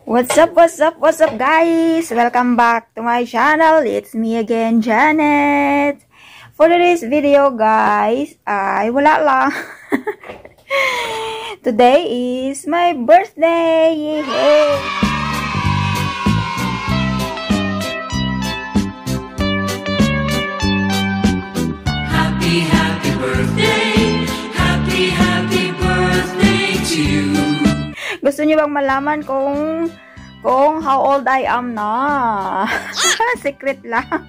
What's up guys? Welcome back to my channel. It's me again, Janet. For today's video guys, ay wala lang. Today is my birthday. Yay! Happy birthday. Happy birthday to you. Gusto niyo bang malaman kung how old I am na? Secret lang.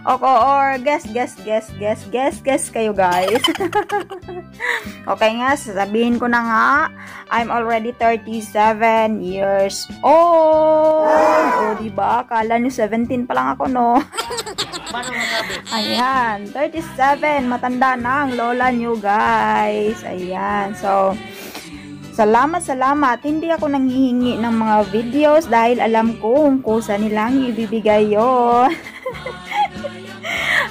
Or guess kayo guys. Okay nga, sasabihin ko na nga, I'm already 37 years old. O diba? Akala nyo 17 pa lang ako, no? Ayan, 37. Matanda na ang lola nyo, guys. Ayan, so salamat. Hindi ako nanghihingi ng mga videos dahil alam ko kung kusa nilang ibibigay yun.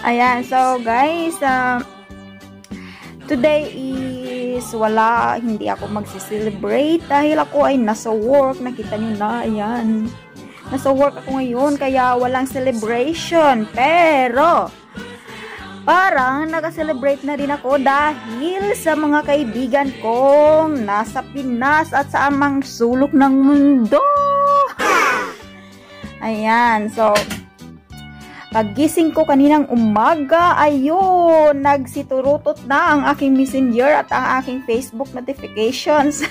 Ayan, so guys, today is hindi ako magsi-celebrate dahil ako ay nasa work. Nakita nyo na, ayan. Nasa work ako ngayon kaya walang celebration. Pero parang naka-celebrate na rin ako dahil sa mga kaibigan kong nasa Pinas at sa amang sulok ng mundo. Ayan, so paggising ko kaninang umaga, ayun, nagsiturutot na ang aking messenger at ang aking Facebook notifications.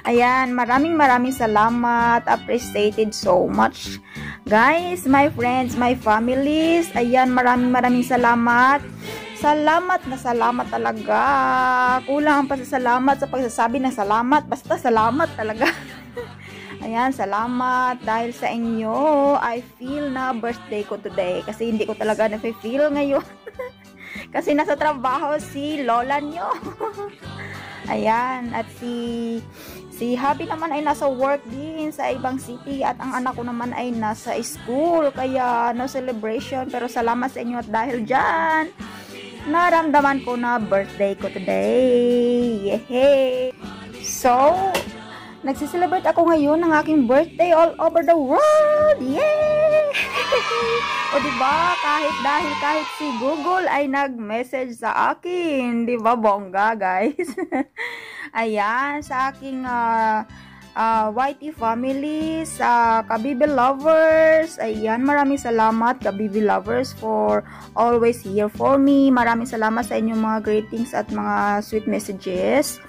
Ayan, maraming salamat. Appreciated so much. Guys, my friends, my families, ayan, maraming salamat. Salamat talaga. Kulang ang pasasalamat sa pagsasabi ng salamat. Basta salamat talaga. Ayan, salamat. Dahil sa inyo, I feel na birthday ko today. Kasi hindi ko talaga na-feel ngayon. Kasi nasa trabaho si lola nyo. Ayan, at si Habi naman ay nasa work din sa ibang city at ang anak ko naman ay nasa school, kaya no celebration. Pero salamat sa inyo at dahil dyan, naramdaman ko na birthday ko today. Yehey! So, nagsiselebrate ako ngayon ng aking birthday all over the world. Yay! O diba, kahit si Google ay nag-message sa akin. Diba, bongga guys? Ayan, sa aking YT family, sa Kabibi lovers, ayan, maraming salamat Kabibi lovers for always here for me. Maraming salamat sa inyong mga greetings at mga sweet messages.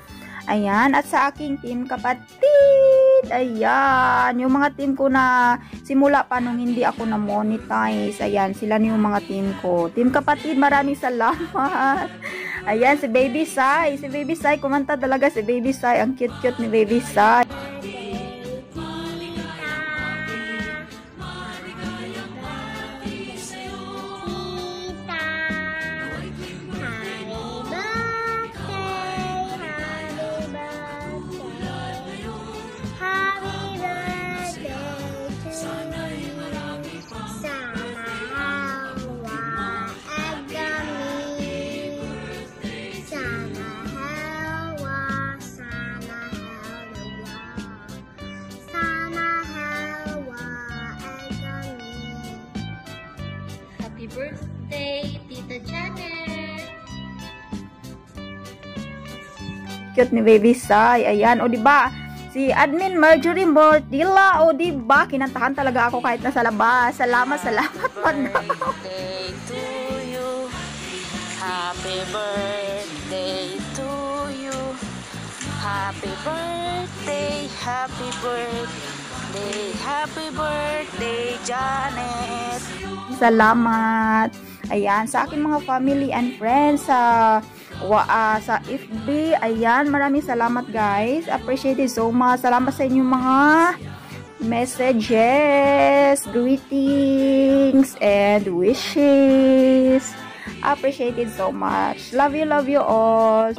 Ayan, at sa aking team kapatid, ayan, yung mga team ko na simula pa nung hindi ako na-monetize, ayan, sila yung mga team ko. Team kapatid, maraming salamat. Ayan, si Baby Sai, kumanta talaga si Baby Sai, ang cute ni Baby Sai. Happy birthday, Tita Janet! Cute ni Baby Sai. Ayan, o diba? Si Admin Marjorie Mortilla, o diba? Kinantahan talaga ako kahit nasa labas. Salamat po na. Birthday to you. Happy birthday to you. Happy birthday, happy birthday, Janet. Salamat. Ayan, sa aking mga family and friends sa FB, ayan, maraming salamat guys. Appreciate it so much. Salamat sa inyong mga messages, greetings, and wishes. Appreciate it so much. Love you all.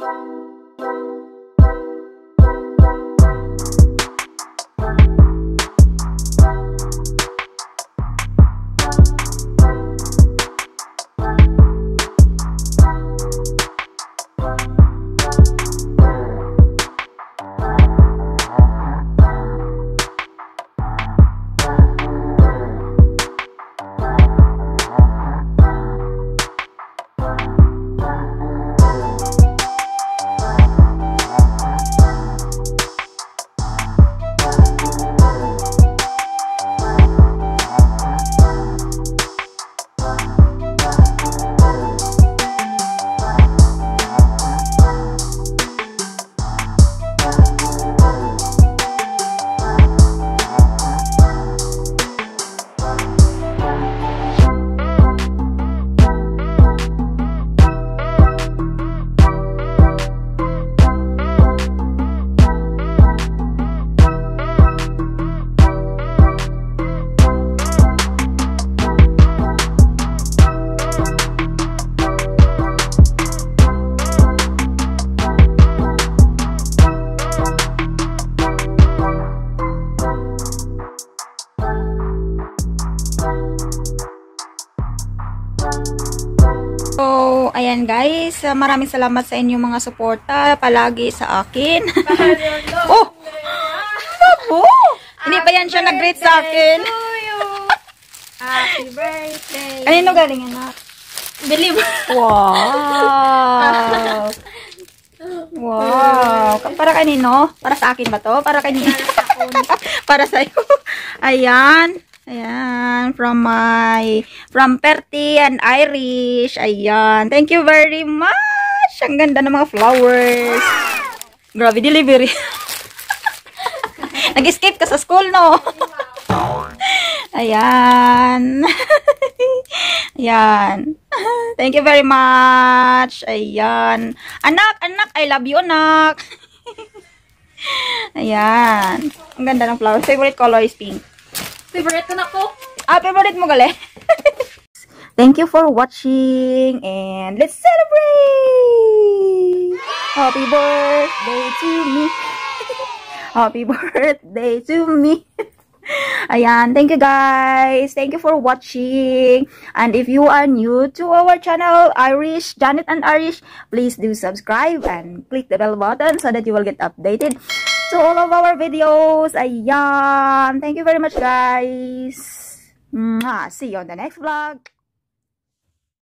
So, ayan guys, maraming salamat sa inyong mga suporta palagi sa akin. Oh! Sabo! Hindi pa yan siya nag-greet sa akin. Happy birthday. Kanino galing yan, anak? Believe. Wow! Wow! Para kanino? Para sa akin ba to? Para kanino? Para sa'yo. Ayan. Ayan. From Perty and Irish. Ayan. Thank you very much. Ang ganda ng mga flowers. Grabe, delivery. Nag-escape ka sa school, no? Ayan. Ayan. Thank you very much. Ayan. Anak, I love you, anak. Ayan. Ang ganda ng flowers. Favorite color is pink. Favorite ko na ko. Favorite mo gali. Thank you for watching and let's celebrate. Happy birthday to me. Happy birthday to me. Ayan, thank you guys. Thank you for watching. And if you are new to our channel, Irish, Janet and Irish, please do subscribe and click the bell button so that you will get updated to all of our videos. Ayan, thank you very much guys. Mwah. See you on the next vlog.